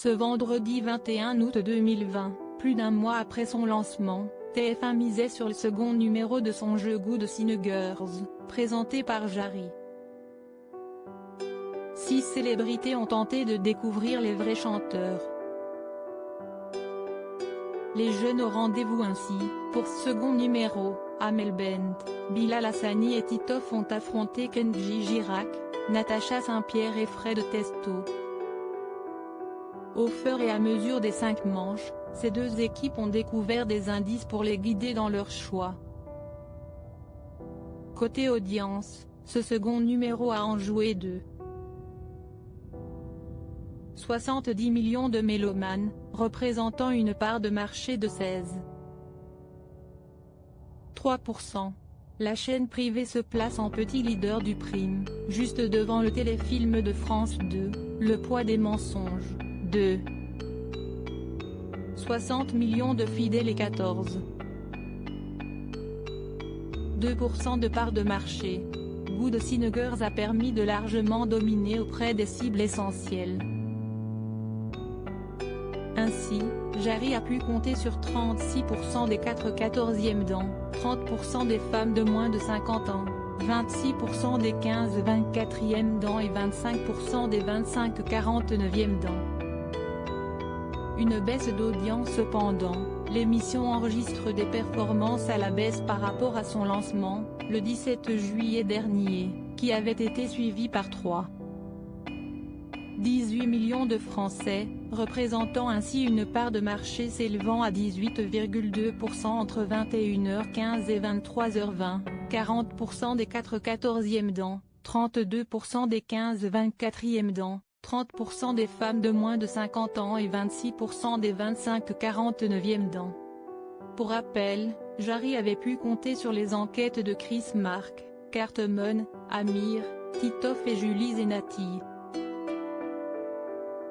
Ce vendredi 21 août 2020, plus d'un mois après son lancement, TF1 misait sur le second numéro de son jeu Good Sinners, présenté par Jarry. 6 célébrités ont tenté de découvrir les vrais chanteurs. Les jeunes au rendez-vous ainsi, pour ce second numéro, Amel Bent, Bilal Hassani et Titoff ont affronté Kenji Girac, Natacha Saint-Pierre et Fred Testo. Au fur et à mesure des 5 manches, ces deux équipes ont découvert des indices pour les guider dans leur choix. Côté audience, ce second numéro a enjoué 70 millions de mélomanes, représentant une part de marché de 16,3%. La chaîne privée se place en petit leader du prime, juste devant le téléfilm de France 2, Le poids des mensonges, 60 millions de fidèles et 14,2% de part de marché. Good Sinners a permis de largement dominer auprès des cibles essentielles. Ainsi, Jarry a pu compter sur 36% des 4/14e dents, 30% des femmes de moins de 50 ans, 26% des 15/24e dents et 25% des 25/49e dents. Une baisse d'audience cependant, l'émission enregistre des performances à la baisse par rapport à son lancement, le 17 juillet dernier, qui avait été suivi par 3,18 millions de Français, représentant ainsi une part de marché s'élevant à 18,2% entre 21h15 et 23h20, 40% des 4/14e dents, 32% des 15/24e dents, 30% des femmes de moins de 50 ans et 26% des 25/49e dents. Pour rappel, Jarry avait pu compter sur les enquêtes de Chris Mark, Cartman, Amir, Titoff et Julie Zenati.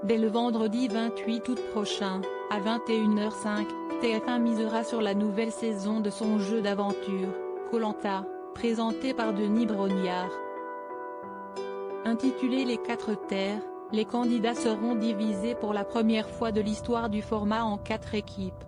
Dès le vendredi 28 août prochain, à 21h05, TF1 misera sur la nouvelle saison de son jeu d'aventure, Koh-Lanta, présenté par Denis Brognard. Intitulé Les 4 terres, les candidats seront divisés pour la première fois de l'histoire du format en 4 équipes.